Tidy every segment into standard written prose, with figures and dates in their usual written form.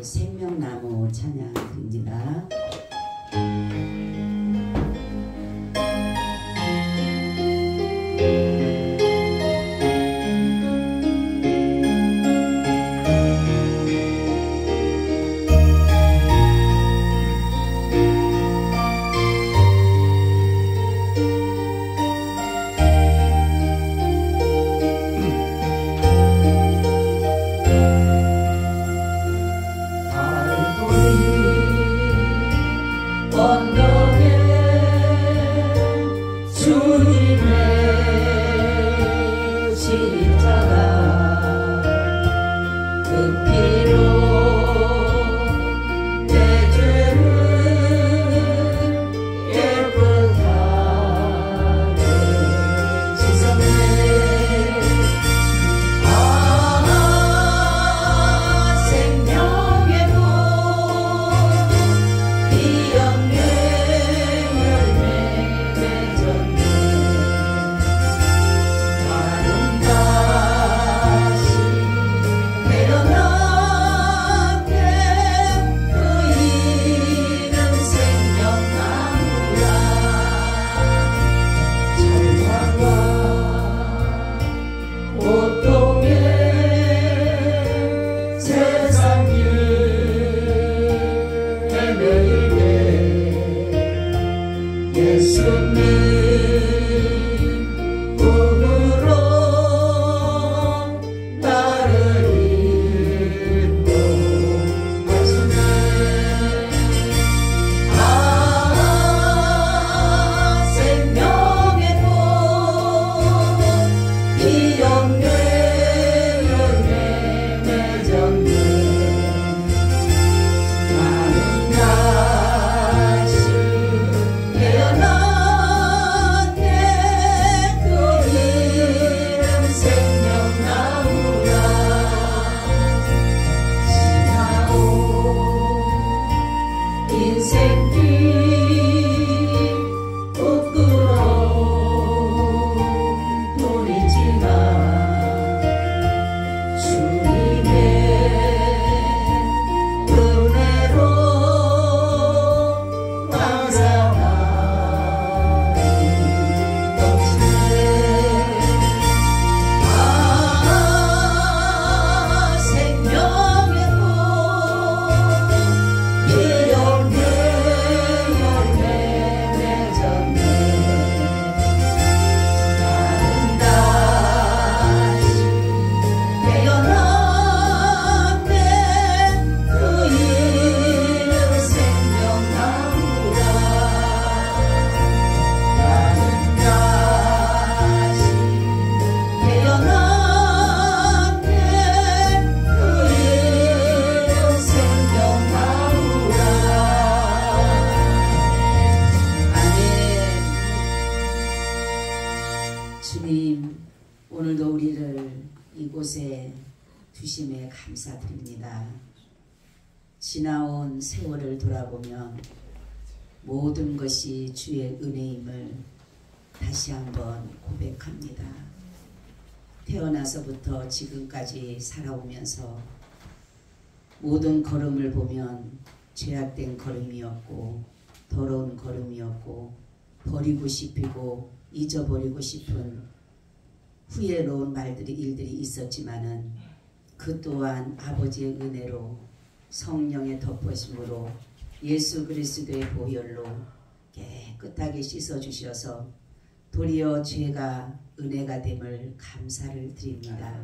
생명나무 찬양 드립니다. 주님, 오늘도 우리를 이곳에 두심에 감사드립니다. 지나온 세월을 돌아보며 모든 것이 주의 은혜임을 다시 한번 고백합니다. 태어나서부터 지금까지 살아오면서 모든 걸음을 보면 죄악된 걸음이었고 더러운 걸음이었고 버리고 싶고 잊어버리고 싶은 후회로운 말들이 일들이 있었지만은 그 또한 아버지의 은혜로 성령의 덮으심으로 예수 그리스도의 보혈로 깨끗하게 씻어주셔서 도리어 죄가 은혜가 됨을 감사를 드립니다.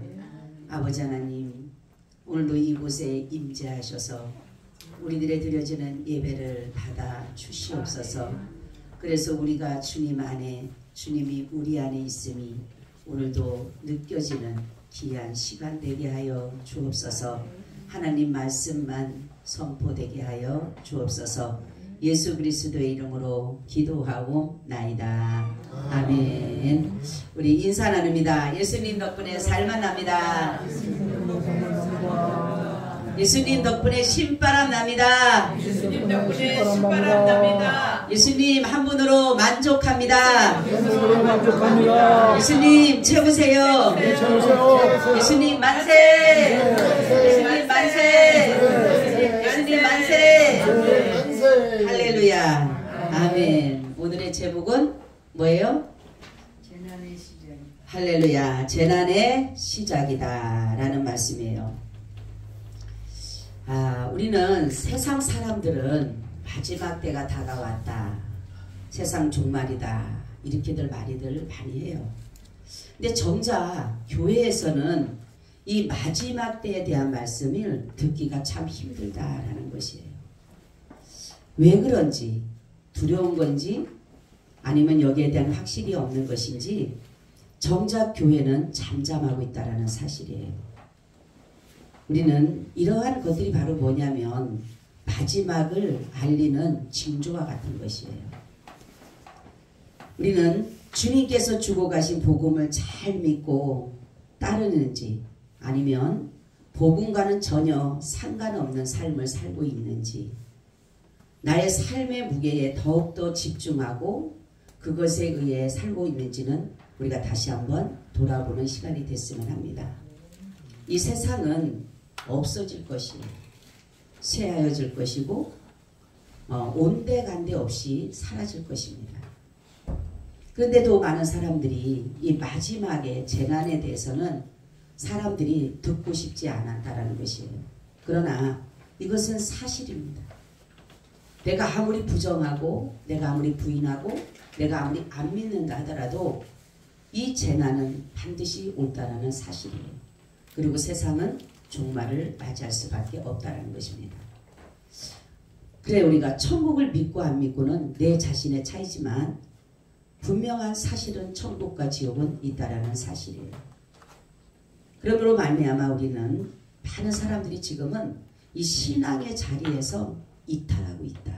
아버지 하나님, 오늘도 이곳에 임재하셔서 우리들의 드려지는 예배를 받아 주시옵소서. 그래서 우리가 주님 안에, 주님이 우리 안에 있음이 오늘도 느껴지는 귀한 시간 되게 하여 주옵소서. 하나님 말씀만 선포되게 하여 주옵소서. 예수 그리스도의 이름으로 기도하고 나이다. 아멘. 우리 인사 나눕니다. 예수님 덕분에 살만 납니다. 예수님 덕분에 신바람 납니다. 예수님 덕분에 신바람 납니다. 예수님 한 분으로 만족합니다. 예수님 최고세요. 네, 최고세요. 예수님 만세. 예수님 만세. 할렐루야. 아멘. 오늘의 제목은 뭐예요? 재난의 시작. 할렐루야. 재난의 시작이다 라는 말씀이에요. 우리는 세상 사람들은 마지막 때가 다가왔다, 세상 종말이다, 이렇게들 많이들 많이 해요. 근데 정작 교회에서는 이 마지막 때에 대한 말씀을 듣기가 참 힘들다라는 것이에요. 왜 그런지, 두려운 건지 아니면 여기에 대한 확실히 없는 것인지 정작 교회는 잠잠하고 있다는 사실이에요. 우리는 이러한 것들이 바로 뭐냐면 마지막을 알리는 징조와 같은 것이에요. 우리는 주님께서 주고 가신 복음을 잘 믿고 따르는지 아니면 복음과는 전혀 상관없는 삶을 살고 있는지, 나의 삶의 무게에 더욱더 집중하고 그것에 의해 살고 있는지는 우리가 다시 한번 돌아보는 시간이 됐으면 합니다. 이 세상은 없어질 것이에요. 쇠하여질 것이고 온데간데 없이 사라질 것입니다. 그런데도 많은 사람들이 이 마지막의 재난에 대해서는 사람들이 듣고 싶지 않았다라는 것이에요. 그러나 이것은 사실입니다. 내가 아무리 부정하고 내가 아무리 부인하고 내가 아무리 안 믿는다 하더라도 이 재난은 반드시 온다라는 사실이에요. 그리고 세상은 종말을 맞이할 수밖에 없다라는 것입니다. 그래, 우리가 천국을 믿고 안 믿고는 내 자신의 차이지만 분명한 사실은 천국과 지옥은 있다라는 사실이에요. 그러므로 말미암아 우리는 많은 사람들이 지금은 이 신앙의 자리에서 이탈하고 있다.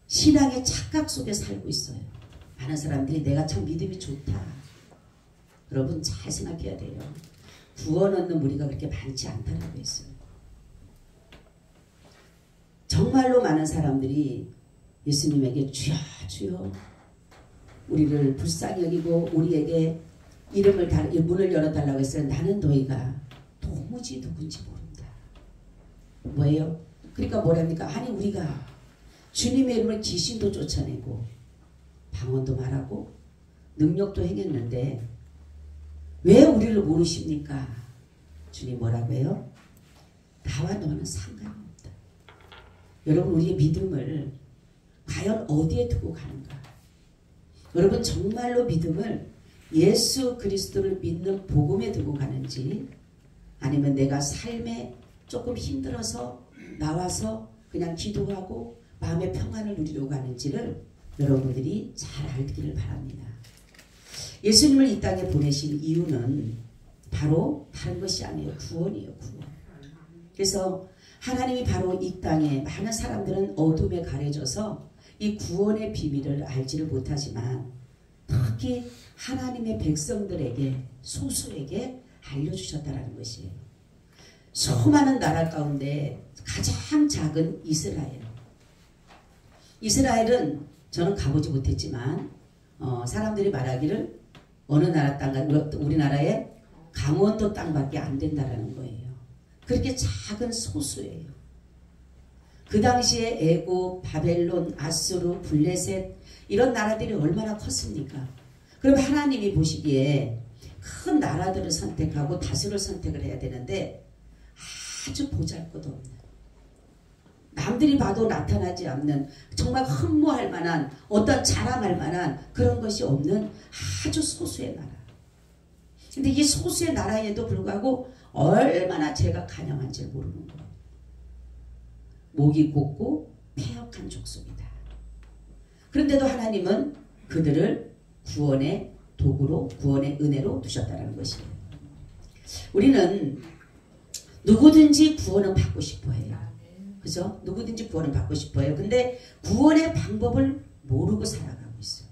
신앙의 착각 속에 살고 있어요. 많은 사람들이 내가 참 믿음이 좋다. 여러분 잘 생각해야 돼요. 구원 얻는 무리가 그렇게 많지 않다라고 했어요. 정말로 많은 사람들이 예수님에게 주여 주여 우리를 불쌍히 여기고 우리에게 문을 열어달라고 했어요. 나는 너희가 도무지 누군지 모른다. 뭐예요? 그러니까 뭐랍니까? 아니 우리가 주님의 이름을 귀신도 쫓아내고 방언도 말하고 능력도 행했는데 왜 우리를 모르십니까? 주님 뭐라고 해요? 나와 너는 상관이 없다. 여러분 우리의 믿음을 과연 어디에 두고 가는가? 여러분 정말로 믿음을 예수 그리스도를 믿는 복음에 두고 가는지 아니면 내가 삶에 조금 힘들어서 나와서 그냥 기도하고 마음의 평안을 누리려고 가는지를 여러분들이 잘 알기를 바랍니다. 예수님을 이 땅에 보내신 이유는 바로 다른 것이 아니에요. 구원이에요. 구원. 그래서 하나님이 바로 이 땅에 많은 사람들은 어둠에 가려져서 이 구원의 비밀을 알지를 못하지만 특히 하나님의 백성들에게 소수에게 알려주셨다는 것이에요. 수많은 나라 가운데 가장 작은 이스라엘. 이스라엘은 저는 가보지 못했지만 사람들이 말하기를 어느 나라 땅, 우리나라의 강원도 땅밖에 안 된다라는 거예요. 그렇게 작은 소수예요. 그 당시에 애굽, 바벨론, 아수르, 블레셋 이런 나라들이 얼마나 컸습니까? 그럼 하나님이 보시기에 큰 나라들을 선택하고 다수를 선택을 해야 되는데 아주 보잘것없는 남들이 봐도 나타나지 않는 정말 흠모할 만한 어떤 자랑할 만한 그런 것이 없는 아주 소수의 나라. 근데 이 소수의 나라에도 불구하고 얼마나 죄가 간영한지 모르는 거예요. 목이 곧고 패역한 족속이다. 그런데도 하나님은 그들을 구원의 도구로 구원의 은혜로 두셨다는 것이에요. 우리는 누구든지 구원은 받고 싶어 해요. 그죠? 누구든지 구원을 받고 싶어 해요. 근데 구원의 방법을 모르고 살아가고 있어요.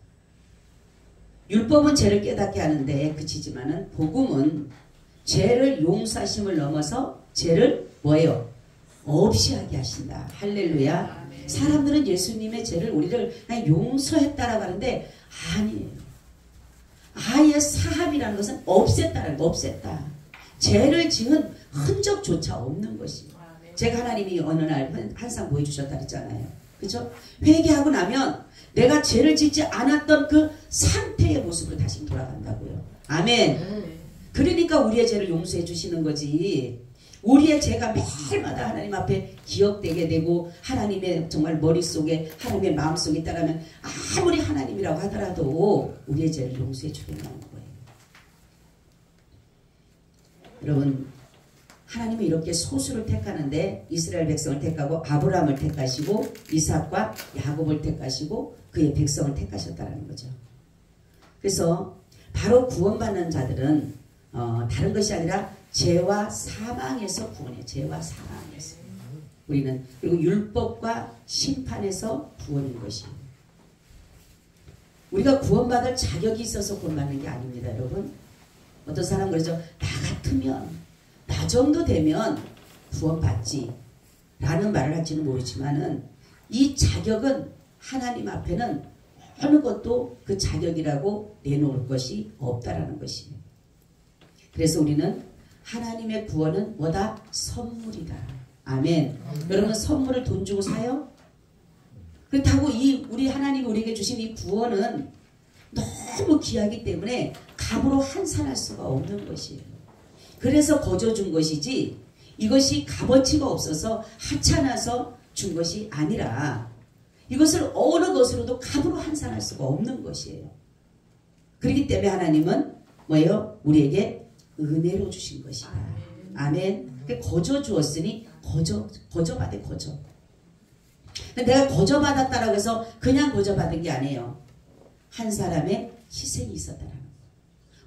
율법은 죄를 깨닫게 하는데 그치지만은 복음은 죄를 용서하심을 넘어서 죄를 뭐예요? 없이 하게 하신다. 할렐루야. 사람들은 예수님의 죄를 우리를 그냥 용서했다라고 하는데 아니에요. 아예 사함이라는 것은 없앴다라는 거. 없앴다. 죄를 지은 흔적조차 없는 것이에요. 제가 하나님이 어느 날 항상 보여주셨다 그랬잖아요. 그죠? 회개하고 나면 내가 죄를 짓지 않았던 그 상태의 모습으로 다시 돌아간다고요. 아멘. 그러니까 우리의 죄를 용서해 주시는 거지. 우리의 죄가 매일마다 하나님 앞에 기억되게 되고 하나님의 정말 머릿속에 하나님의 마음속에 있다라면 아무리 하나님이라고 하더라도 우리의 죄를 용서해 주겠다는 거예요. 여러분, 하나님은 이렇게 소수를 택하는데 이스라엘 백성을 택하고 아브라함을 택하시고 이삭과 야곱을 택하시고 그의 백성을 택하셨다는 거죠. 그래서 바로 구원받는 자들은 다른 것이 아니라 죄와 사망에서 구원해요. 죄와 사망에서. 우리는 그리고 율법과 심판에서 구원인 것이에요. 우리가 구원받을 자격이 있어서 구원받는 게 아닙니다. 여러분. 어떤 사람은 그러죠. 나 같으면 나 정도 되면 구원받지 라는 말을 할지는 모르지만은 이 자격은 하나님 앞에는 어느 것도 그 자격이라고 내놓을 것이 없다라는 것이에요. 그래서 우리는 하나님의 구원은 뭐다? 선물이다. 아멘. 여러분 선물을 돈 주고 사요? 그렇다고 우리 하나님이 우리에게 주신 이 구원은 너무 귀하기 때문에 값으로 환산할 수가 없는 것이에요. 그래서 거저 준 것이지 이것이 값어치가 없어서 하찮아서 준 것이 아니라 이것을 어느 것으로도 값으로 환산할 수가 없는 것이에요. 그렇기 때문에 하나님은 뭐예요? 우리에게 은혜로 주신 것이다. 아멘. 거저 주었으니 거저 받아 거저. 내가 거저 받았다라고 해서 그냥 거저 받은 게 아니에요. 한 사람의 희생이 있었다라는 거예요.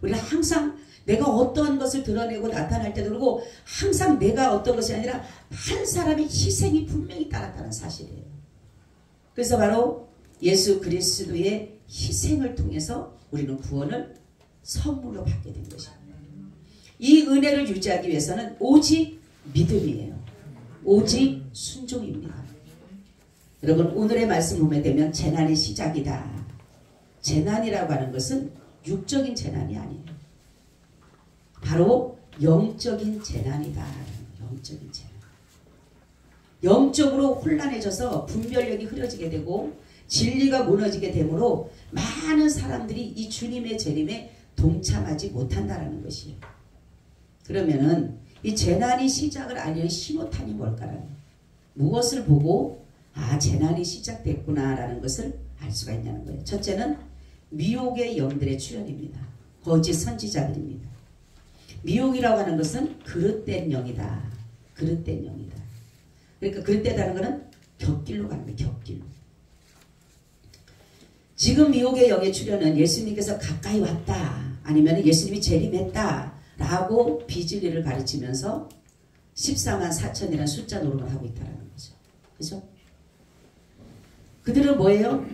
우리가 항상 내가 어떠한 것을 드러내고 나타날 때도 그러고 항상 내가 어떤 것이 아니라 한 사람의 희생이 분명히 따랐다는 사실이에요. 그래서 바로 예수 그리스도의 희생을 통해서 우리는 구원을 선물로 받게 된 것입니다. 이 은혜를 유지하기 위해서는 오직 믿음이에요. 오직 순종입니다. 여러분 오늘의 말씀 보면 되면 재난의 시작이다. 재난이라고 하는 것은 육적인 재난이 아니에요. 바로 영적인 재난이다. 영적인 재난. 영적으로 혼란해져서 분별력이 흐려지게 되고 진리가 무너지게 되므로 많은 사람들이 이 주님의 재림에 동참하지 못한다는 것이에요. 그러면은 이 재난이 시작을 알리는 신호탄이 뭘까라는 거예요. 무엇을 보고 재난이 시작됐구나 라는 것을 알 수가 있냐는 거예요. 첫째는 미혹의 영들의 출현입니다. 거짓 선지자들입니다. 미혹이라고 하는 것은 그릇된 영이다. 그릇된 영이다. 그러니까 그릇되다는 것은 곁길로 가는 거예요. 곁길로. 지금 미혹의 영의 출현은 예수님께서 가까이 왔다. 아니면 예수님이 재림했다. 라고 비진리를 가르치면서 14만 4천이라는 숫자 노름을 하고 있다는 거죠. 그죠? 그들은 뭐예요?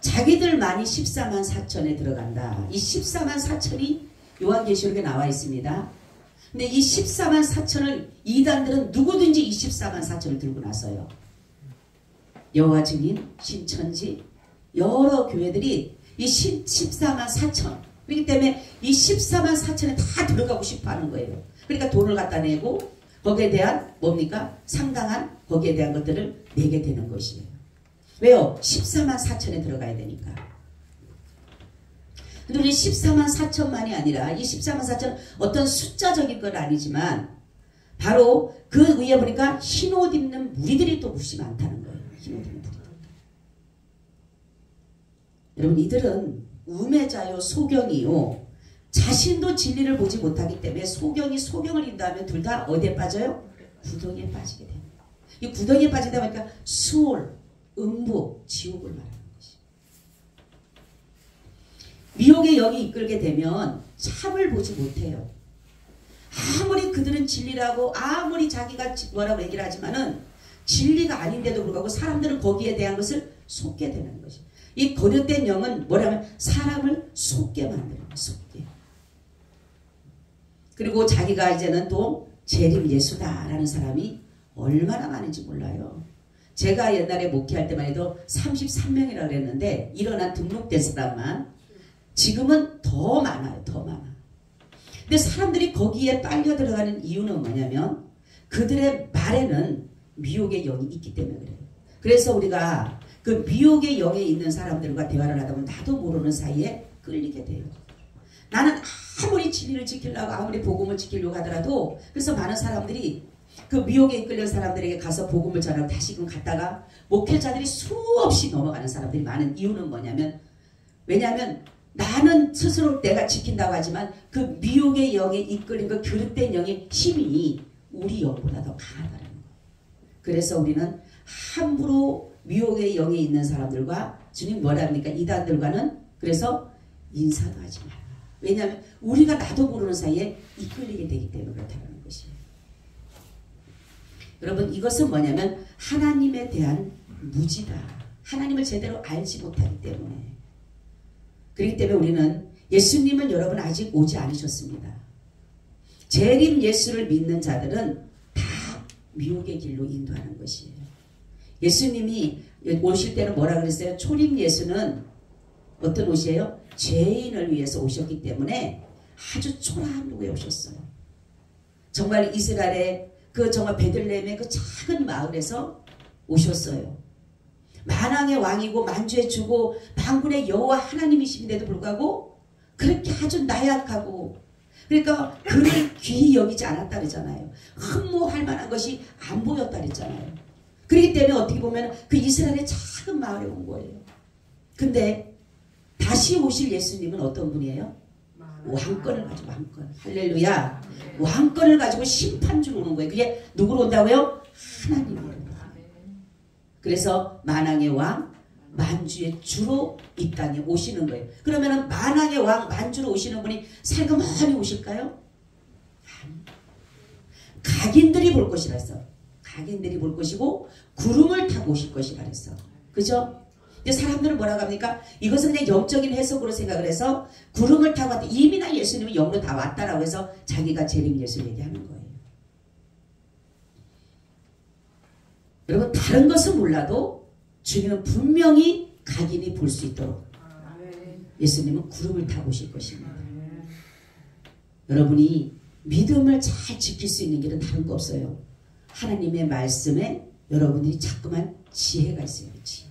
자기들만이 14만 4천에 들어간다. 이 14만 4천이 요한계시록에 나와 있습니다. 근데 이 14만 4천을 이단들은 누구든지 이 14만 4천을 들고 나서요. 여호와 증인, 신천지, 여러 교회들이 이 14만 4천 그렇기 때문에 이 14만 4천에 다 들어가고 싶어 하는 거예요. 그러니까 돈을 갖다 내고 거기에 대한 뭡니까? 상당한 거기에 대한 것들을 내게 되는 것이에요. 왜요? 14만 4천에 들어가야 되니까. 근데 우리 14만 4천만이 아니라 이 14만 4천은 어떤 숫자적인 건 아니지만 바로 그 위에 보니까 흰옷 입는 무리들이 또 무시 많다는 거예요. 흰옷 입는 무리들. 여러분 이들은 우매자요 소경이요 자신도 진리를 보지 못하기 때문에 소경이 소경을 인도하면 둘 다 어디에 빠져요? 구덩이에 빠지게 됩니다. 이 구덩이에 빠지다 보니까 수월, 음부, 지옥을 말하는 것이. 미혹의 영이 이끌게 되면 참을 보지 못해요. 아무리 그들은 진리라고 아무리 자기가 뭐라고 얘기를 하지만은 진리가 아닌데도 불구하고 사람들은 거기에 대한 것을 속게 되는 것이. 이 거듭된 영은 뭐라면 사람을 속게 만드는 거예요. 속게. 그리고 자기가 이제는 또 재림 예수다라는 사람이 얼마나 많은지 몰라요. 제가 옛날에 목회할 때만 해도 33명이라고 그랬는데 일어난 등록된 사람만 지금은 더 많아요. 더 많아. 근데 사람들이 거기에 빨려 들어가는 이유는 뭐냐면 그들의 말에는 미혹의 영이 있기 때문에 그래요. 그래서 우리가 그 미혹의 영에 있는 사람들과 대화를 하다 보면 나도 모르는 사이에 끌리게 돼요. 나는 아무리 진리를 지키려고 아무리 복음을 지키려고 하더라도 그래서 많은 사람들이 그 미혹에 이끌린 사람들에게 가서 복음을 전하고 다시금 갔다가 목회자들이 수없이 넘어가는 사람들이 많은 이유는 뭐냐면 왜냐하면 나는 스스로 내가 지킨다고 하지만 그 미혹의 영에 이끌린 그 그릇된 영의 힘이 우리 영보다 더 강하다는 거예요. 그래서 우리는 함부로 미혹의 영에 있는 사람들과 주님 뭐라 합니까? 이단들과는 그래서 인사도 하지 마라. 왜냐하면 우리가 나도 모르는 사이에 이끌리게 되기 때문에 그렇다는 것이에요. 여러분 이것은 뭐냐면 하나님에 대한 무지다. 하나님을 제대로 알지 못하기 때문에. 그렇기 때문에 우리는 예수님은 여러분 아직 오지 않으셨습니다. 재림 예수를 믿는 자들은 다 미혹의 길로 인도하는 것이에요. 예수님이 오실 때는 뭐라 그랬어요? 초림 예수는 어떤 옷이에요? 죄인을 위해서 오셨기 때문에 아주 초라한 후에 오셨어요. 정말 이스라엘의 그 정말 베들레헴의 그 작은 마을에서 오셨어요. 만왕의 왕이고 만주의 주고 만군의 여호와 하나님이신데도 불구하고 그렇게 아주 나약하고 그러니까 그를 귀히 여기지 않았다 그러잖아요. 흠모할 만한 것이 안 보였다 그랬잖아요. 그렇기 때문에 어떻게 보면 그 이스라엘의 작은 마을에 온 거예요. 근데 다시 오실 예수님은 어떤 분이에요? 왕권을 가지고 왕권. 할렐루야. 왕권을 가지고 심판주로 오는 거예요. 그게 누구로 온다고요? 하나님으로. 그래서 만왕의 왕, 만주의 주로 이 땅에 오시는 거예요. 그러면은 만왕의 왕, 만주로 오시는 분이 살금하니 오실까요? 각인들이 볼 것이라 했어. 각인들이 볼 것이고 구름을 타고 오실 것이라 했어. 그죠? 근데 사람들은 뭐라고 합니까? 이것은 그냥 영적인 해석으로 생각을 해서 구름을 타고 왔다. 이미 나 예수님이 영으로 다 왔다라고 해서 자기가 재림 예수를 얘기하는 거예요. 여러분 다른 것은 몰라도 주님은 분명히 각인이 볼 수 있도록 예수님은 구름을 타고 오실 것입니다. 여러분이 믿음을 잘 지킬 수 있는 길은 다른 거 없어요. 하나님의 말씀에 여러분들이 자꾸만 지혜가 있어야지.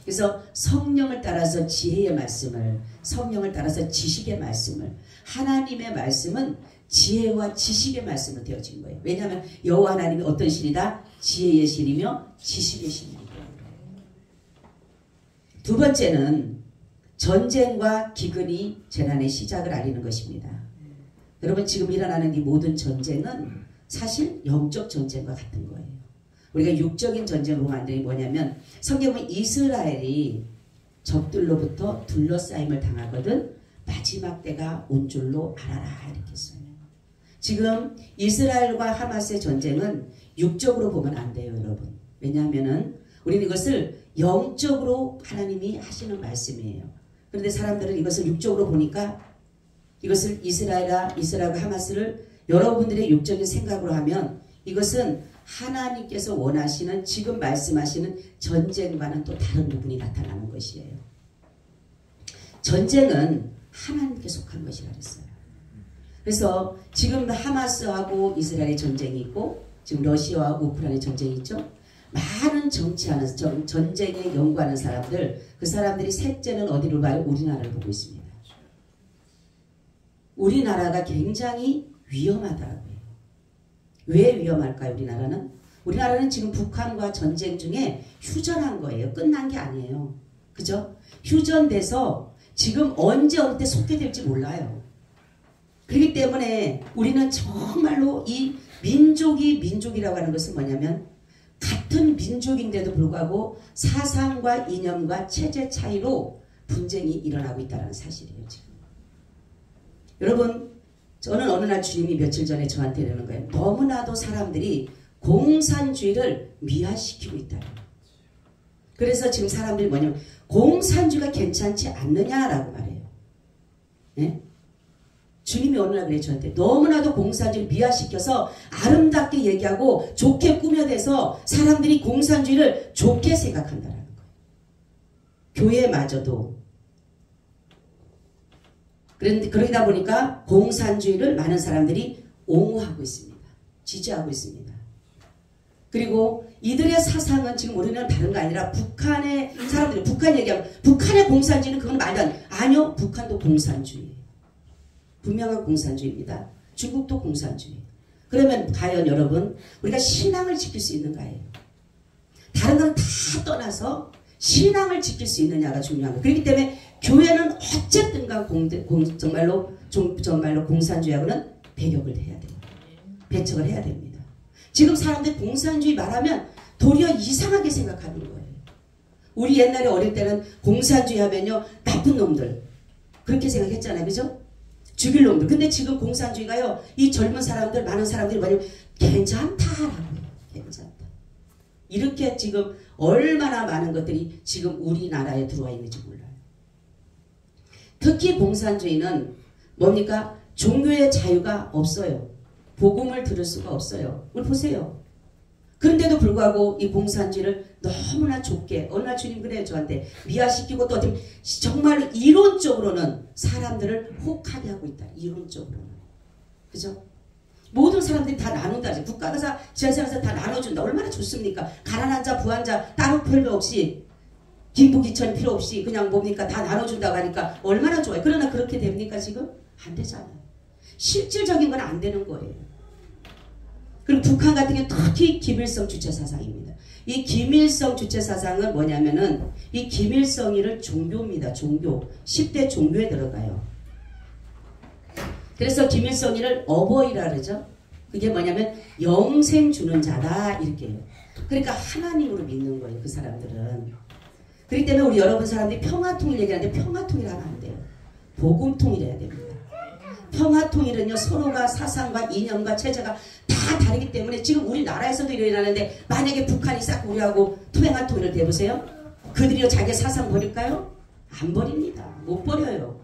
그래서 성령을 따라서 지혜의 말씀을, 성령을 따라서 지식의 말씀을, 하나님의 말씀은 지혜와 지식의 말씀으로 되어진 거예요. 왜냐하면 여호와 하나님이 어떤 신이다? 지혜의 신이며 지식의 신이기 때문에. 두 번째는 전쟁과 기근이 재난의 시작을 알리는 것입니다. 여러분 지금 일어나는 이 모든 전쟁은 사실 영적 전쟁과 같은 거예요. 우리가 육적인 전쟁을 보면 안 되는 게 뭐냐면 성경은 이스라엘이 적들로부터 둘러싸임을 당하거든 마지막 때가 온 줄로 알아라 이렇게 써요. 지금 이스라엘과 하마스의 전쟁은 육적으로 보면 안 돼요, 여러분. 왜냐하면은 우리는 이것을 영적으로 하나님이 하시는 말씀이에요. 그런데 사람들은 이것을 육적으로 보니까 이것을 이스라엘과 하마스를 여러분들의 육적인 생각으로 하면 이것은 하나님께서 원하시는 지금 말씀하시는 전쟁과는 또 다른 부분이 나타나는 것이에요. 전쟁은 하나님께 속한 것이라 그랬어요. 그래서 지금 하마스하고 이스라엘의 전쟁이 있고 지금 러시아와 우크라이나의 전쟁이 있죠. 많은 정치하는 전쟁에 연구하는 사람들 그 사람들이 셋째는 어디를 봐요? 우리나라를 보고 있습니다. 우리나라가 굉장히 위험하다고 해요. 왜 위험할까요? 우리나라는 지금 북한과 전쟁 중에 휴전한 거예요. 끝난 게 아니에요. 그죠? 휴전돼서 지금 언제 어느 때 속개될지 몰라요. 그렇기 때문에 우리는 정말로 이 민족이라고 하는 것은 뭐냐면 같은 민족인데도 불구하고 사상과 이념과 체제 차이로 분쟁이 일어나고 있다는 사실이에요. 지금. 여러분 저는 어느 날 주님이 며칠 전에 저한테 이러는 거예요. 너무나도 사람들이 공산주의를 미화시키고 있다. 그래서 지금 사람들이 뭐냐면 공산주의가 괜찮지 않느냐라고 말해요. 네? 주님이 어느 날 그래요. 저한테 너무나도 공산주의를 미화시켜서 아름답게 얘기하고 좋게 꾸며대서 사람들이 공산주의를 좋게 생각한다는 거예요. 교회마저도. 그러다 보니까 공산주의를 많은 사람들이 옹호하고 있습니다. 지지하고 있습니다. 그리고 이들의 사상은 지금 우리는 다른 거 아니라 북한의 사람들이 북한 얘기하면 북한의 공산주의는 그건 말도 안 돼. 아니요. 북한도 공산주의예요. 분명한 공산주의입니다. 중국도 공산주의. 그러면 과연 여러분 우리가 신앙을 지킬 수 있는가예요. 다른 건 다 떠나서 신앙을 지킬 수 있느냐가 중요한 거예요. 그렇기 때문에 교회는 어쨌든가 정말로 공산주의하고는 배격을 해야 돼요. 배척을 해야 됩니다. 지금 사람들 공산주의 말하면 도리어 이상하게 생각하는 거예요. 우리 옛날에 어릴 때는 공산주의 하면요 나쁜 놈들 그렇게 생각했잖아요. 그죠? 죽일 놈들. 근데 지금 공산주의가요 이 젊은 사람들 많은 사람들이 뭐냐면 괜찮다라고 해요. 괜찮다. 이렇게 지금 얼마나 많은 것들이 지금 우리나라에 들어와 있는지 몰라요. 특히 공산주의는 뭡니까? 종교의 자유가 없어요. 복음을 들을 수가 없어요. 우리 보세요. 그런데도 불구하고 이 공산주의를 너무나 좁게 얼마나 주님 그래요 저한테 미화시키고 또 어떻게 정말로 이론적으로는 사람들을 혹하게 하고 있다. 이론적으로는. 그죠? 모든 사람들이 다 나눈다. 국가가 지하철에서 다 나눠준다. 얼마나 좋습니까? 가난한 자 부한 자 따로 별로 없이 김부기천 필요 없이 그냥 뭡니까 다 나눠준다고 하니까 얼마나 좋아요. 그러나 그렇게 됩니까 지금? 안 되잖아요. 실질적인 건 안 되는 거예요. 그리고 북한 같은 경우는 특히 김일성 주체 사상입니다. 이 김일성 주체 사상은 뭐냐면은 이 김일성이를 종교입니다. 종교. 10대 종교에 들어가요. 그래서 김일성이를 어버이라 그러죠. 그게 뭐냐면 영생 주는 자다 이렇게 해요. 그러니까 하나님으로 믿는 거예요. 그 사람들은. 그렇기 때문에 우리 여러분 사람들이 평화통일 얘기하는데 평화통일 하면 안 돼요. 복음통일해야 됩니다. 평화통일은요 서로가 사상과 이념과 체제가 다 다르기 때문에 지금 우리나라에서도 일어나는데 만약에 북한이 싹 우리하고 평화통일을 대보세요. 그들이요 자기 사상 버릴까요? 안 버립니다. 못 버려요.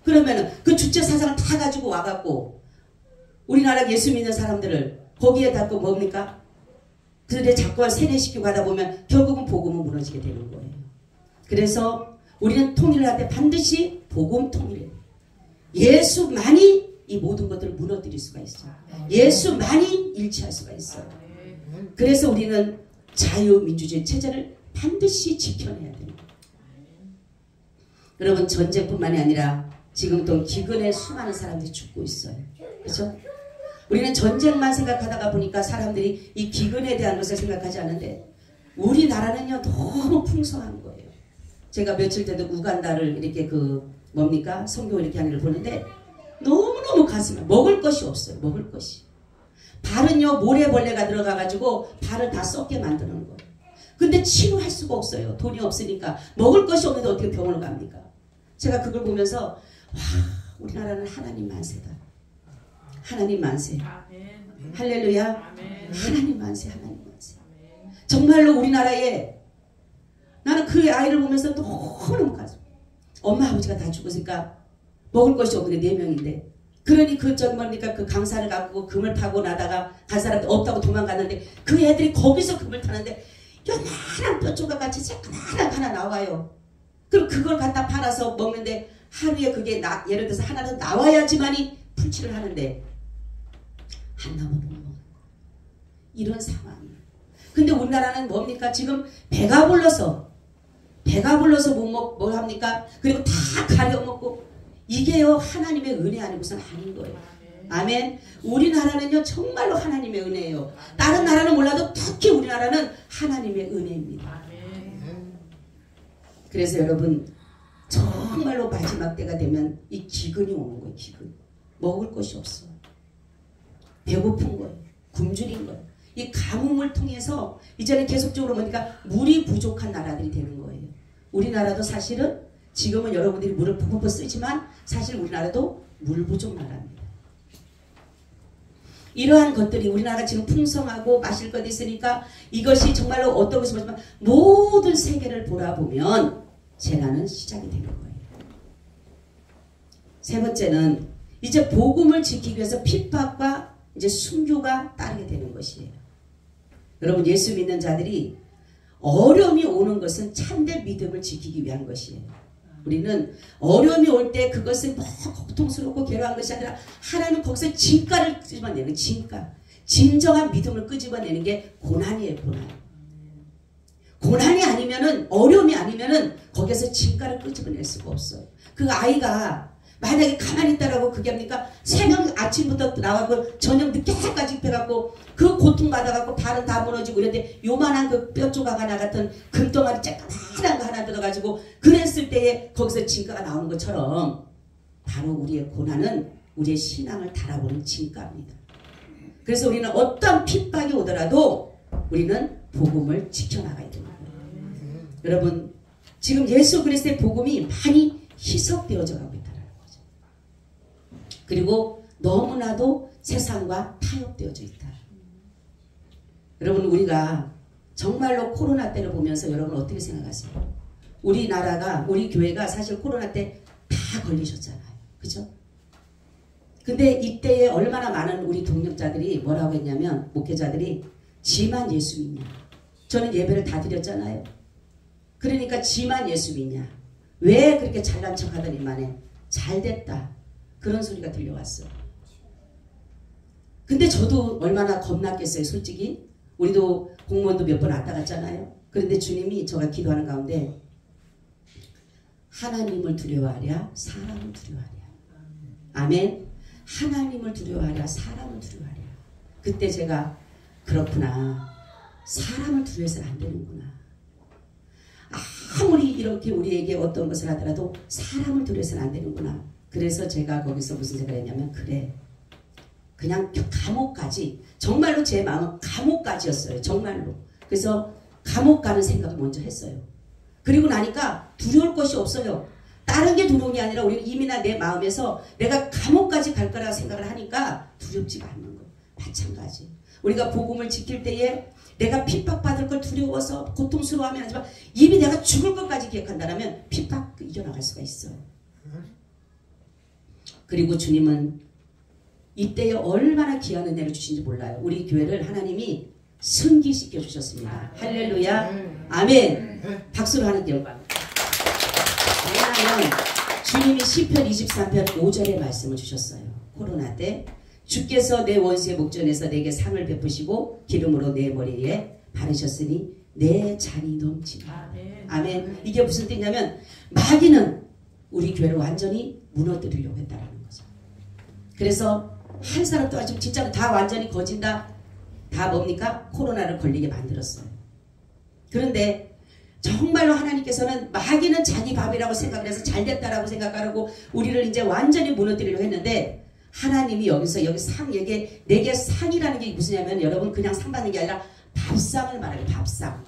그러면은 그 주체 사상을 다 가지고 와갖고 우리나라 예수 믿는 사람들을 거기에 닫고 뭡니까? 그들의 자꾸만 세뇌시키고 하다 보면 결국은 복음은 무너지게 되는 거예요. 그래서 우리는 통일을 할 때 반드시 복음 통일이에요. 예수만이 이 모든 것들을 무너뜨릴 수가 있어요. 예수만이 일치할 수가 있어요. 그래서 우리는 자유민주주의 체제를 반드시 지켜내야 됩니다. 여러분 전쟁뿐만이 아니라 지금 또 기근에 수많은 사람들이 죽고 있어요. 그렇죠? 우리는 전쟁만 생각하다가 보니까 사람들이 이 기근에 대한 것을 생각하지 않는데 우리나라는요 너무 풍성한 거예요. 제가 며칠 전에도 우간다를 이렇게 뭡니까? 성교 이렇게 하는 걸 보는데 너무너무 가슴에 먹을 것이 없어요. 먹을 것이. 발은요 모래벌레가 들어가가지고 발을 다 썩게 만드는 거예요. 근데 치료할 수가 없어요. 돈이 없으니까. 먹을 것이 없는데 어떻게 병원을 갑니까? 제가 그걸 보면서 와 우리나라는 하나님 만세다. 하나님 만세. 할렐루야. 하나님 만세. 하나님 만세. 정말로 우리나라에 나는 그 아이를 보면서 너무너무 가슴. 엄마 아버지가 다 죽었으니까 먹을 것이 없는 게 4명인데 그러니 그 강산을 갖고 금을 타고 나다가 간 사람들 없다고 도망갔는데 그 애들이 거기서 금을 타는데 요만한 뼈조각 같이 새까만 하나 나와요. 그럼 그걸 갖다 팔아서 먹는데 하루에 그게 예를 들어서 하나는 나와야지만이 풀칠을 하는데 안 나오는 거. 이런 상황이에요. 근데 우리나라는 뭡니까? 지금 배가 불러서 뭘 합니까? 그리고 다 가려먹고 이게요 하나님의 은혜 아니고서는 아닌 거예요. 아멘. 우리나라는요 정말로 하나님의 은혜예요. 다른 나라는 몰라도 특히 우리나라는 하나님의 은혜입니다. 그래서 여러분 정말로 마지막 때가 되면 이 기근이 오는 거예요. 기근. 먹을 것이 없어. 배고픈 거예요. 굶주린 거예요. 이 가뭄을 통해서 이제는 계속적으로 보니까 물이 부족한 나라들이 되는 거예요. 우리나라도 사실은 지금은 여러분들이 물을 푹푹 쓰지만 사실 우리나라도 물 부족 나라입니다. 이러한 것들이 우리나라가 지금 풍성하고 마실 것 있으니까 이것이 정말로 어떤 것이 뭐지만 모든 세계를 돌아보면 재난은 시작이 되는 거예요. 세 번째는 이제 복음을 지키기 위해서 핍박과 이제 순교가 따르게 되는 것이에요. 여러분 예수 믿는 자들이 어려움이 오는 것은 참된 믿음을 지키기 위한 것이에요. 우리는 어려움이 올 때 그것은 뭐 고통스럽고 괴로운 것이 아니라 하나님은 거기서 진가를 집어내는 진가. 진정한 믿음을 끄집어내는 게 고난이에요. 고난이 아니면은, 어려움이 아니면은 거기에서 진가를 끄집어낼 수가 없어요. 그 아이가 만약에 가만히 있다라고 그게 합니까? 새벽 아침부터 나가고 저녁 늦게까지 입혀갖고 그 고통받아갖고 발은 다 무너지고 이런데 요만한 그 뼈 조각 하나 같은 금덩어리 쬐까만한 거 하나 들어가지고 그랬을 때에 거기서 진가가 나오는 것처럼 바로 우리의 고난은 우리의 신앙을 달아보는 진가입니다. 그래서 우리는 어떤 핍박이 오더라도 우리는 복음을 지켜나가야 됩니다. 여러분, 지금 예수 그리스도의 복음이 많이 희석되어져 가고 있다는 거죠. 그리고 너무나도 세상과 타협되어져 있다. 여러분, 우리가 정말로 코로나 때를 보면서 여러분 어떻게 생각하세요? 우리나라가, 우리 교회가 사실 코로나 때 다 걸리셨잖아요. 그죠? 근데 이때에 얼마나 많은 우리 동력자들이 뭐라고 했냐면, 목회자들이 지만 예수 믿냐. 저는 예배를 다 드렸잖아요. 그러니까 지만 예수 믿냐. 왜 그렇게 잘난 척 하더니만에 잘됐다. 그런 소리가 들려왔어요. 근데 저도 얼마나 겁났겠어요. 솔직히. 우리도 공무원도 몇 번 왔다 갔잖아요. 그런데 주님이 제가 기도하는 가운데 하나님을 두려워하랴 사람을 두려워하랴. 아멘. 하나님을 두려워하랴 사람을 두려워하랴. 그때 제가 그렇구나. 사람을 두려워해서는 안 되는구나. 아무리 이렇게 우리에게 어떤 것을 하더라도 사람을 두려워해서는 안 되는구나. 그래서 제가 거기서 무슨 생각을 했냐면, 그래, 그냥 감옥까지, 정말로 제 마음은 감옥까지였어요. 정말로. 그래서 감옥 가는 생각을 먼저 했어요. 그리고 나니까 두려울 것이 없어요. 다른 게 두려운 게 아니라 우리는 이미나 내 마음에서 내가 감옥까지 갈 거라고 생각을 하니까 두렵지가 않는 거예요. 마찬가지. 우리가 복음을 지킬 때에 내가 핍박받을 걸 두려워서 고통스러워하면 하지만 이미 내가 죽을 것까지 기억한다면 핍박 이겨나갈 수가 있어요. 그리고 주님은 이때에 얼마나 귀한 은혜를 주신지 몰라요. 우리 교회를 하나님이 승기시켜 주셨습니다. 할렐루야. 아멘. 박수로 하는 영광. 왜냐하면 주님이 시편 23편 5절의 말씀을 주셨어요. 코로나 때 주께서 내 원수의 목전에서 내게 상을 베푸시고 기름으로 내 머리에 바르셨으니 내 잔이 넘치라. 아멘. 이게 무슨 뜻이냐면 마귀는 우리 교회를 완전히 무너뜨리려고 했다는 거죠. 그래서 한 사람도 아직 진짜 다 완전히 거진다. 다 뭡니까? 코로나를 걸리게 만들었어요. 그런데 정말로 하나님께서는 마귀는 자기 밥이라고 생각을 해서 잘됐다라고 생각하고 우리를 이제 완전히 무너뜨리려고 했는데 하나님이 여기서 여기 내게 상이라는 게 무엇이냐면 여러분 그냥 상 받는 게 아니라 밥상을 말해요. 밥상.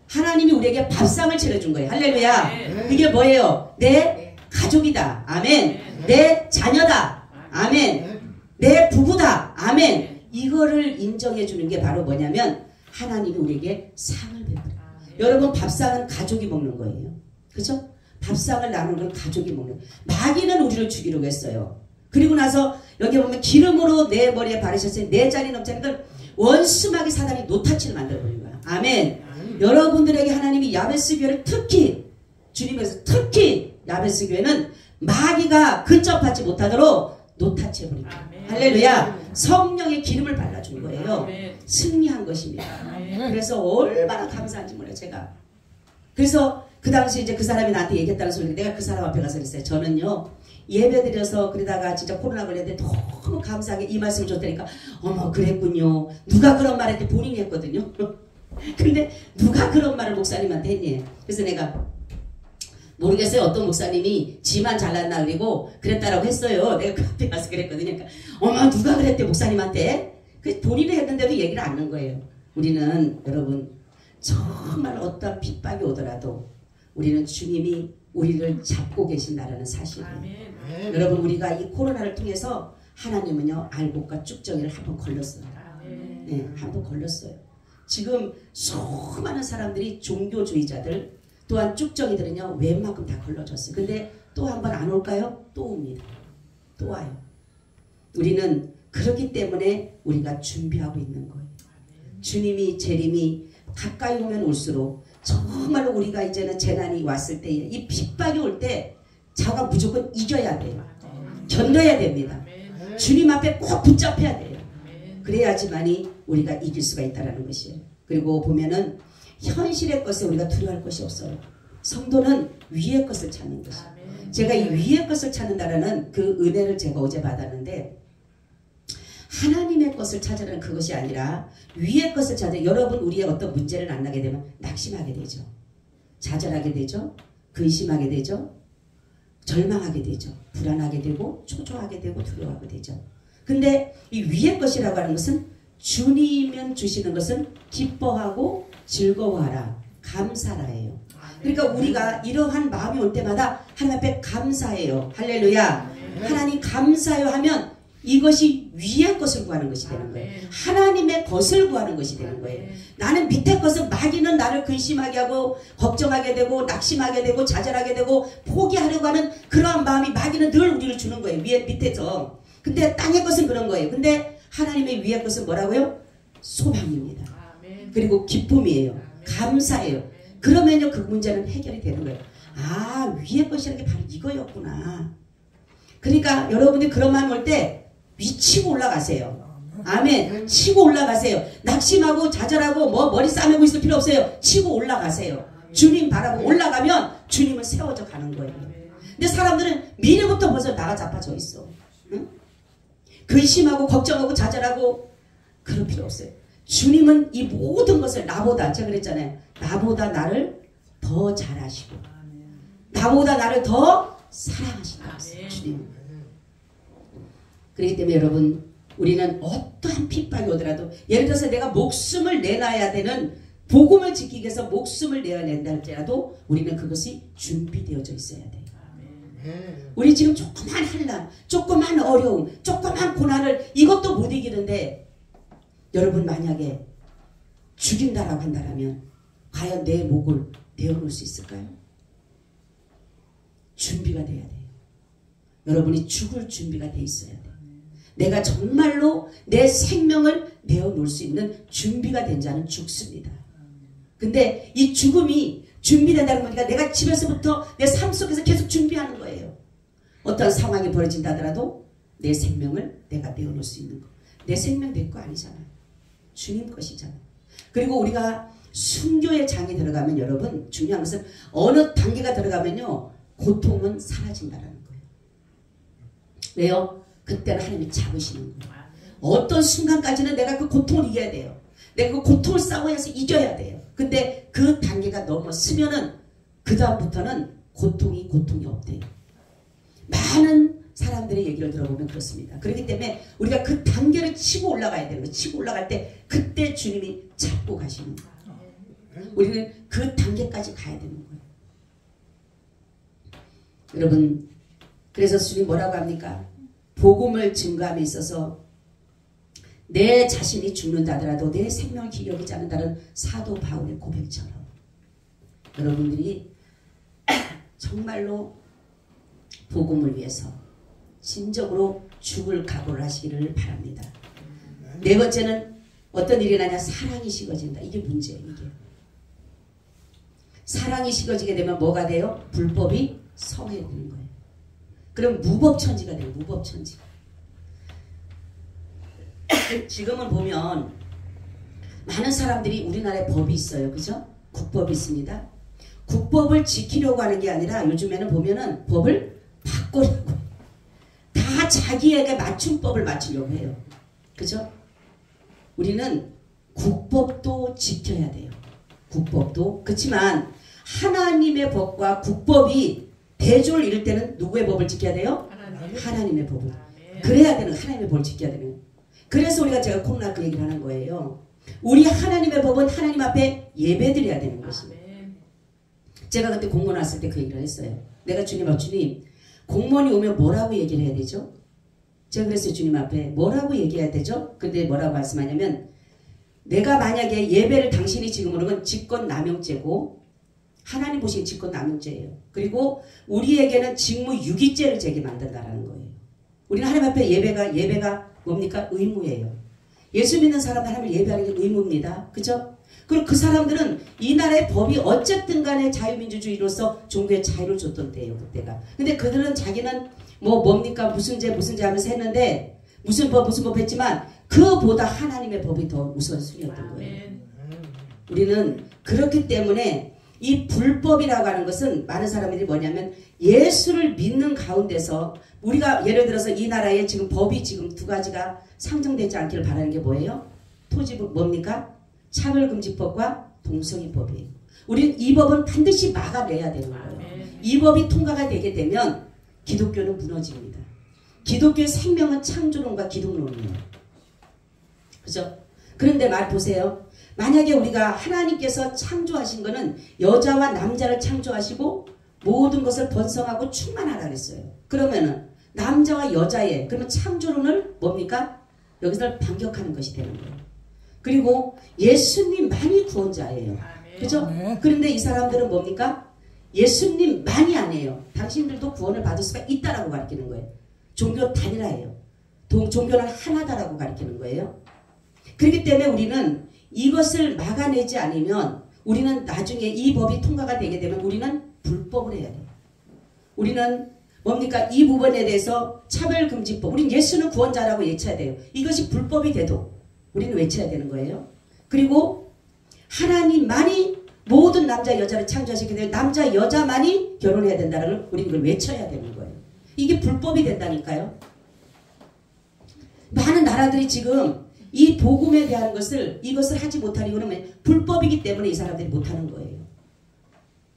하나님이 우리에게 밥상을 차려준 거예요. 할렐루야. 그게 뭐예요? 내 가족이다. 아멘. 내 자녀다. 아멘. 내 부부다. 아멘. 이거를 인정해 주는 게 바로 뭐냐면 하나님이 우리에게 상을 베풀어요. 여러분 밥상은 가족이 먹는 거예요. 그죠? 밥상을 나누는 건 가족이 먹는 거예요. 마귀는 우리를 죽이려고 했어요. 그리고 나서 여기 보면 기름으로 내 머리에 바르셨으니 내 잔이 넘치는 걸 원수마귀 사단이 노타치를 만들어버린 거야. 아멘. 여러분들에게 하나님이 야베스 교회를 특히 주님께서 특히 야베스 교회는 마귀가 근접하지 못하도록 노타치해버린 거예요. 할렐루야. 성령의 기름을 발라준 거예요. 승리한 것입니다. 그래서 얼마나 감사한지 몰라요. 제가. 그래서 그 당시 이제 그 사람이 나한테 얘기했다는 소리를 내가 그 사람 앞에 가서 그랬어요. 저는요 예배 드려서 그러다가 진짜 코로나 걸렸는데 너무 감사하게 이 말씀을 줬다니까 어머 그랬군요. 누가 그런 말 했대? 본인이 했거든요. 근데 누가 그런 말을 목사님한테 했니? 그래서 내가 모르겠어요. 어떤 목사님이 지만 잘났나 그리고 그랬다라고 했어요. 내가 그 앞에 가서 그랬거든요. 그러니까 어머 누가 그랬대 목사님한테? 그 본인이 했는데도 얘기를 안 하는 거예요. 우리는 여러분 정말 어떤 핍박이 오더라도 우리는 주님이 우리를 잡고 계신다라는 사실이에요. 여러분 우리가 이 코로나를 통해서 하나님은요 알곡과 쭉정이를 한번 걸렸어요. 네, 한번 걸렸어요. 지금 수많은 사람들이 종교주의자들 또한 쭉정이들은요 웬만큼 다 걸러졌어요. 근데 또 한 번 안 올까요? 또 옵니다. 또 와요. 우리는 그렇기 때문에 우리가 준비하고 있는 거예요. 주님이 재림이 가까이 오면 올수록 정말로 우리가 이제는 재난이 왔을 때에 이 핍박이 올 때 자가 무조건 이겨야 돼요. 견뎌야 됩니다. 주님 앞에 꼭 붙잡혀야 돼요. 그래야지만이 우리가 이길 수가 있다는 것이에요. 그리고 보면은 현실의 것에 우리가 두려워할 것이 없어요. 성도는 위의 것을 찾는 것이에요. 제가 이 위의 것을 찾는다라는 그 은혜를 제가 어제 받았는데, 하나님의 것을 찾으라는 그것이 아니라 위의 것을 찾아. 여러분, 우리의 어떤 문제를 만나게 되면 낙심하게 되죠. 좌절하게 되죠. 근심하게 되죠. 절망하게 되죠. 불안하게 되고 초조하게 되고 두려워하게 되죠. 근데 이 위의 것이라고 하는 것은 주님은 주시는 것은 기뻐하고 즐거워하라, 감사라예요. 그러니까 우리가 이러한 마음이 올 때마다 하나님 앞에 감사해요. 할렐루야. 하나님 감사해요 하면 이것이 위의 것을 구하는 것이 되는 거예요. 하나님의 것을 구하는 것이 되는 거예요. 나는 밑에 것은 마귀는 나를 근심하게 하고 걱정하게 되고 낙심하게 되고 좌절하게 되고 포기하려고 하는 그러한 마음이 마귀는 늘 우리를 주는 거예요. 위에 밑에서. 근데 땅의 것은 그런 거예요. 근데 하나님의 위의 것은 뭐라고요? 소망입니다. 그리고 기쁨이에요. 감사예요. 그러면요 그 문제는 해결이 되는 거예요. 아, 위의 것이라는 게 바로 이거였구나. 그러니까 여러분들이 그런 마음 올 때 미치고 올라가세요. 아멘. 치고 올라가세요. 낙심하고 좌절하고 뭐 머리 싸매고 있을 필요 없어요. 치고 올라가세요. 주님 바라보고 올라가면 주님은 세워져 가는 거예요. 근데 사람들은 미래부터 벌써 나가 자빠져 있어. 응? 근심하고 걱정하고 좌절하고 그럴 필요 없어요. 주님은 이 모든 것을 나보다, 제가 그랬잖아요. 나보다 나를 더 잘하시고 나보다 나를 더 사랑하신다고 했어요. 주님은. 그렇기 때문에 여러분, 우리는 어떠한 핍박이 오더라도, 예를 들어서 내가 목숨을 내놔야 되는, 복음을 지키기 위해서 목숨을 내야 된다 할지라도 우리는 그것이 준비되어져 있어야 돼요. 우리 지금 조그만 환난, 조그만 어려움, 조그만 고난을 이것도 못 이기는데, 여러분 만약에 죽인다라고 한다면 과연 내 목을 내어놓을 수 있을까요? 준비가 돼야 돼요. 여러분이 죽을 준비가 돼 있어야 돼요. 내가 정말로 내 생명을 내어놓을 수 있는 준비가 된 자는 죽습니다. 근데 이 죽음이 준비된다는 거니까 내가 집에서부터 내 삶 속에서 계속 준비하는 거예요. 어떤 상황이 벌어진다 하더라도 내 생명을 내가 내어놓을 수 있는 거. 내 생명 내 거 아니잖아요. 주님 것이잖아요. 그리고 우리가 순교의 장에 들어가면 여러분 중요한 것은 어느 단계가 들어가면요 고통은 사라진다는 거예요. 왜요? 그때는 하나님이 잡으시는 거예요. 어떤 순간까지는 내가 그 고통을 이겨야 돼요. 내가 그 고통을 싸워서 이겨야 돼요. 근데 그 단계가 넘어서면은 그 다음부터는 고통이 없대요. 많은 사람들의 얘기를 들어보면 그렇습니다. 그렇기 때문에 우리가 그 단계를 치고 올라가야 되는 거예요. 치고 올라갈 때 그때 주님이 잡고 가시는 거예요. 우리는 그 단계까지 가야 되는 거예요. 여러분, 그래서 주님 뭐라고 합니까? 복음을 증거함에 있어서 내 자신이 죽는다 하더라도 내 생명을 기여하지 않는다는 사도 바울의 고백처럼 여러분들이 정말로 복음을 위해서 진정으로 죽을 각오를 하시기를 바랍니다. 네 번째는 어떤 일이 나냐? 사랑이 식어진다. 이게 문제예요. 이게. 사랑이 식어지게 되면 뭐가 돼요? 불법이 성해지는 거예요. 그럼 무법천지가 돼요. 무법천지가. 지금은 보면 많은 사람들이 우리나라에 법이 있어요. 그죠? 국법이 있습니다. 국법을 지키려고 하는 게 아니라 요즘에는 보면은 법을 바꾸려고 해요. 다 자기에게 맞춘 법을 맞추려고 해요. 그죠? 우리는 국법도 지켜야 돼요. 국법도. 그렇지만 하나님의 법과 국법이 대조를 이룰 때는 누구의 법을 지켜야 돼요? 하나님의 법을. 그래야 되는, 하나님의 법을 지켜야 되는. 그래서 우리가 제가 콩나 그 얘기를 하는 거예요. 우리 하나님의 법은 하나님 앞에 예배드려야 되는 것입니다. 제가 그때 공무원 왔을 때 그 얘기를 했어요. 내가 주님, 공무원이 오면 뭐라고 얘기를 해야 되죠? 제가 그랬어요. 주님 앞에 뭐라고 얘기해야 되죠? 근데 뭐라고 말씀하냐면, 내가 만약에 예배를 당신이 지금 오는 건 직권남용죄고 하나님 보시기엔 직권남용죄예요. 그리고 우리에게는 직무유기죄를 제게 만든다라는 거예요. 우리는 하나님 앞에 예배가 뭡니까? 의무예요. 예수 믿는 사람들 하나님을 예배하는 게 의무입니다. 그죠? 그리고 그 사람들은 이 나라의 법이 어쨌든 간에 자유민주주의로서 종교의 자유를 줬던 때예요. 그때가. 근데 그들은 자기는 뭡니까? 무슨 죄 하면서 했는데 무슨 법 했지만 그보다 하나님의 법이 더 우선순위였던 거예요. 우리는 그렇기 때문에 이 불법이라고 하는 것은 많은 사람들이 뭐냐면 예수를 믿는 가운데서 우리가 예를 들어서 이 나라에 지금 법이 지금 두 가지가 상정되지 않기를 바라는 게 뭐예요? 토지법 뭡니까? 차별금지법과 동성애법이에요. 우리는 이 법은 반드시 막아내야 되는 거예요. 이 법이 통과가 되게 되면 기독교는 무너집니다. 기독교의 생명은 창조론과 기독론이에요. 그죠? 그런데 말 보세요. 만약에 우리가 하나님께서 창조하신 거는 여자와 남자를 창조하시고 모든 것을 번성하고 충만하라 그랬어요. 그러면은 남자와 여자의 그러면 창조론을 뭡니까? 여기서 반격하는 것이 되는 거예요. 그리고 예수님만이 구원자예요. 그죠? 그런데 이 사람들은 뭡니까? 예수님만이 아니에요. 당신들도 구원을 받을 수가 있다라고 가르치는 거예요. 종교 단일화예요. 종교는 하나다라고 가르치는 거예요. 그렇기 때문에 우리는 이것을 막아내지 않으면 우리는 나중에 이 법이 통과가 되게 되면 우리는 불법을 해야 돼요. 우리는 뭡니까? 이 부분에 대해서 차별금지법. 우리는 예수는 구원자라고 외쳐야 돼요. 이것이 불법이 돼도 우리는 외쳐야 되는 거예요. 그리고 하나님만이 모든 남자 여자를 창조하시기 때문에 남자 여자만이 결혼해야 된다는 걸 우리는 그걸 외쳐야 되는 거예요. 이게 불법이 된다니까요. 많은 나라들이 지금 이 복음에 대한 이것을 하지 못하는 이유는 불법이기 때문에 이 사람들이 못하는 거예요.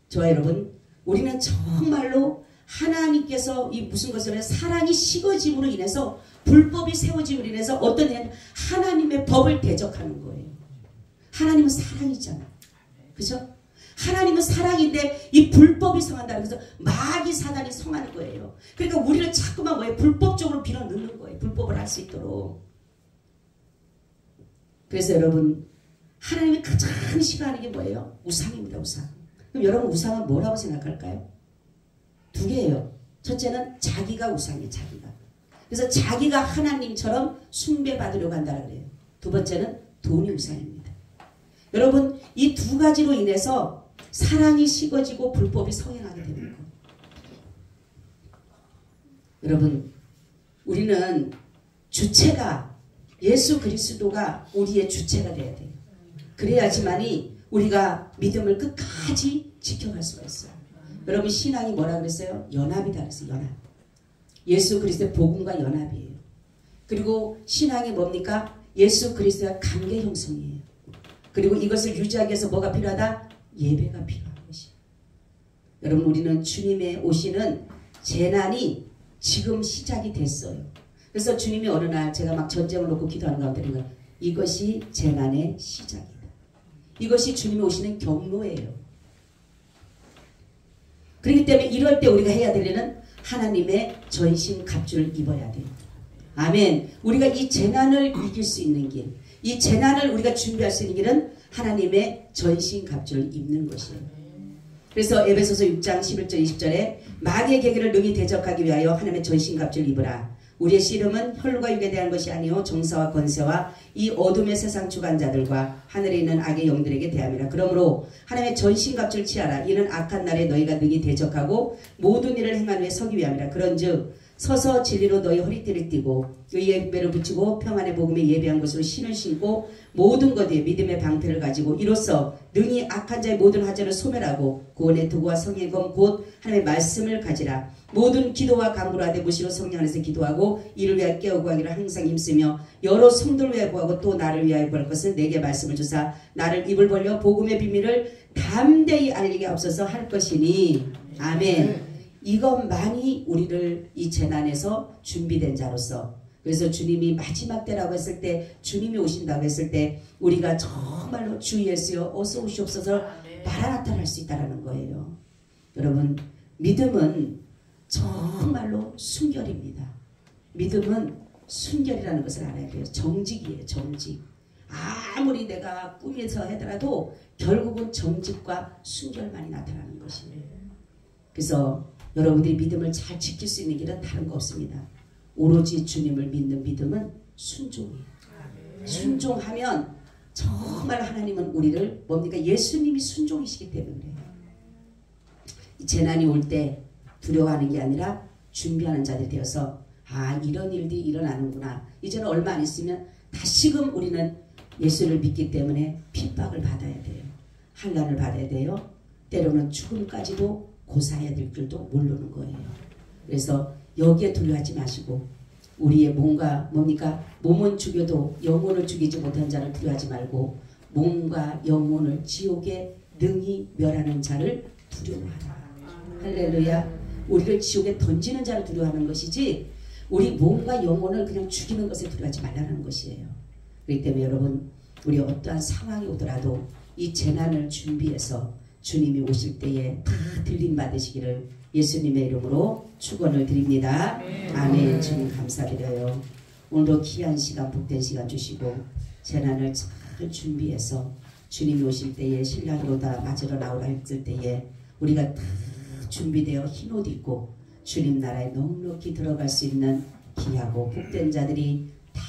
저와 여러분, 우리는 정말로 하나님께서 이 무슨 것을 해서 사랑이 식어짐으로 인해서 불법이 세워짐으로 인해서 어떤 일은 하나님의 법을 대적하는 거예요. 하나님은 사랑이잖아. 그죠? 하나님은 사랑인데 이 불법이 성한다는 것은 마귀 사단이 성하는 거예요. 그러니까 우리를 자꾸만 뭐예요? 불법적으로 밀어넣는 거예요. 불법을 할 수 있도록. 그래서 여러분, 하나님이 가장 싫어하는 게 뭐예요? 우상입니다. 우상. 그럼 여러분 우상은 뭐라고 생각할까요? 두 개예요. 첫째는 자기가 우상이에요. 자기가. 그래서 자기가 하나님처럼 숭배받으려고 한다고 그래요. 두 번째는 돈이 우상입니다. 여러분, 이 두 가지로 인해서 사랑이 식어지고 불법이 성행하게 되는 거예요. 여러분, 우리는 주체가 예수 그리스도가 우리의 주체가 돼야 돼요. 그래야지만이 우리가 믿음을 끝까지 지켜갈 수가 있어요. 여러분, 신앙이 뭐라 그랬어요? 연합이다 그랬어요. 연합. 예수 그리스도의 복음과 연합이에요. 그리고 신앙이 뭡니까? 예수 그리스도와 관계 형성이에요. 그리고 이것을 유지하기 위해서 뭐가 필요하다? 예배가 필요한 것이에요. 여러분, 우리는 주님의 오시는 재난이 지금 시작이 됐어요. 그래서 주님이 어느 날 제가 막 전쟁을 놓고 기도하는 가운데 이것이 재난의 시작이다. 이것이 주님이 오시는 경로예요. 그렇기 때문에 이럴 때 우리가 해야 될 일은 하나님의 전신 갑주를 입어야 돼요. 아멘. 우리가 이 재난을 이길 수 있는 길, 이 재난을 우리가 준비할 수 있는 길은 하나님의 전신 갑주를 입는 것이에요. 그래서 에베소서 6장 11절 20절에 마귀의 계계를 능히 대적하기 위하여 하나님의 전신 갑주를 입으라. 우리의 씨름은 혈과 육에 대한 것이 아니요 정사와 권세와 이 어둠의 세상 주관자들과 하늘에 있는 악의 영들에게 대함이라. 그러므로 하나님의 전신갑주를 취하라. 이는 악한 날에 너희가 능히 대적하고 모든 일을 행한 후에 서기 위함이라. 그런즉 서서 진리로 너희 허리띠를 띠고 의의 배를 붙이고 평안의 복음에 예배한 것으로 신을 신고 모든 것 위에 믿음의 방패를 가지고 이로써 능히 악한 자의 모든 화제를 소멸하고 구원의 도구와 성령의 검 곧 하나님의 말씀을 가지라. 모든 기도와 간구를 하되 무시로 성령 안에서 기도하고 이를 위하여 깨어 구하기를 항상 힘쓰며 여러 성도를 위하여 구하고 또 나를 위하여 구할 것은 내게 말씀을 주사 나를 입을 벌려 복음의 비밀을 담대히 알리게 앞서서 할 것이니. 아멘. 이것만이 우리를 이 재난에서 준비된 자로서, 그래서 주님이 마지막 때라고 했을 때, 주님이 오신다고 했을 때 우리가 정말로 주 예수여 어서 오시옵소서 마라나타를 할 수 있다는 거예요. 여러분, 믿음은 정말로 순결입니다. 믿음은 순결이라는 것을 알아야 돼요. 정직이에요. 정직. 아무리 내가 꿈에서 하더라도 결국은 정직과 순결만이 나타나는 것이에요. 그래서 여러분들이 믿음을 잘 지킬 수 있는 길은 다른 거 없습니다. 오로지 주님을 믿는 믿음은 순종이에요. 순종하면 정말 하나님은 우리를 뭡니까? 예수님이 순종이시기 때문에 그래요. 이 재난이 올 때 두려워하는 게 아니라 준비하는 자들이 되어서 아, 이런 일들이 일어나는구나. 이제는 얼마 안 있으면 다시금 우리는 예수를 믿기 때문에 핍박을 받아야 돼요. 환난을 받아야 돼요. 때로는 죽음까지도 고사해야 될 줄도 모르는 거예요. 그래서 여기에 두려워하지 마시고 우리의 몸과 뭡니까? 몸은 죽여도 영혼을 죽이지 못한 자를 두려워하지 말고 몸과 영혼을 지옥에 능히 멸하는 자를 두려워하라. 할렐루야. 우리를 지옥에 던지는 자를 두려워하는 것이지 우리 몸과 영혼을 그냥 죽이는 것에 두려워하지 말라는 것이에요. 그렇기 때문에 여러분 우리 어떠한 상황이 오더라도 이 재난을 준비해서 주님이 오실 때에 다 들림 받으시기를 예수님의 이름으로 축원을 드립니다. 아멘. 주님 감사드려요. 오늘도 귀한 시간 복된 시간 주시고 재난을 잘 준비해서 주님이 오실 때에 신랑으로다 맞으러 나오라 했을 때에 우리가 다 준비되어 흰옷 입고 주님 나라에 넉넉히 들어갈 수 있는 귀하고 복된 자들이 다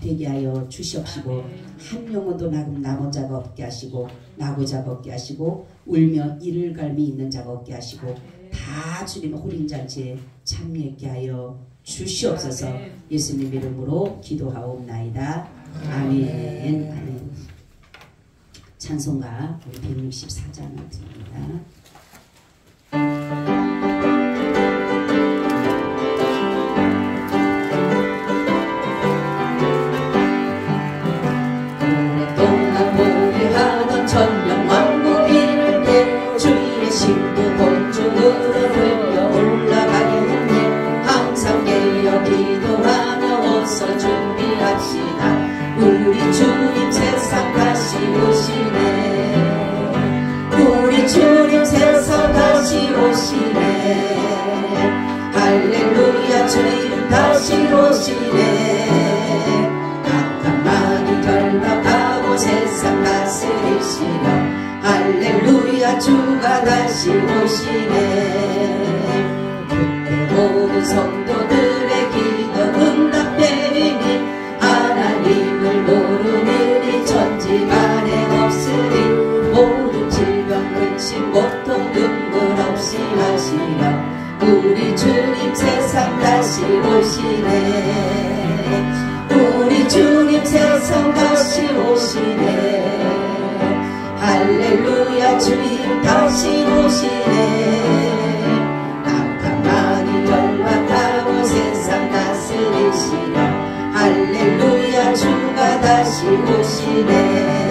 되게 하여 주시옵시고 한 영혼도 남은 자가 없게 하시고 나고 자가 없게 하시고 울며 이를 갈미 있는 자가 없게 하시고 다 주님의 호린잔치에 참여하게 하여 주시옵소서. 예수님 이름으로 기도하옵나이다. 아멘. 아멘. 찬송가 164장을 드립니다. 오랫동안 보리하던 천명왕국 이룰 때 주의 신부 본중으로 들려 올라가겠네. 항상 깨어 기도하며 어서 준비합시다. 우리 주님 세상 다시 오시네. 우리 주님 세상 다시 오시네. 할렐루야. 주님 다시 오시네. 악한 마귀 결박하고 세상 다스리시려. 할렐루야. 주가 다시 오시네. 그때 모든 성도들의 기도 응답되리니 하나님을 모르느니 천지간에 없으리. 모든 질병 근심 고통 눈물 없이 하시려. 우리 주님 세상 다시 오시네. 우리 주님 세상 다시 오시네. 할렐루야. 주님 다시 오시네. 악한 마귀 결박하고 세상 다스리시려. 할렐루야. 주가 다시 오시네.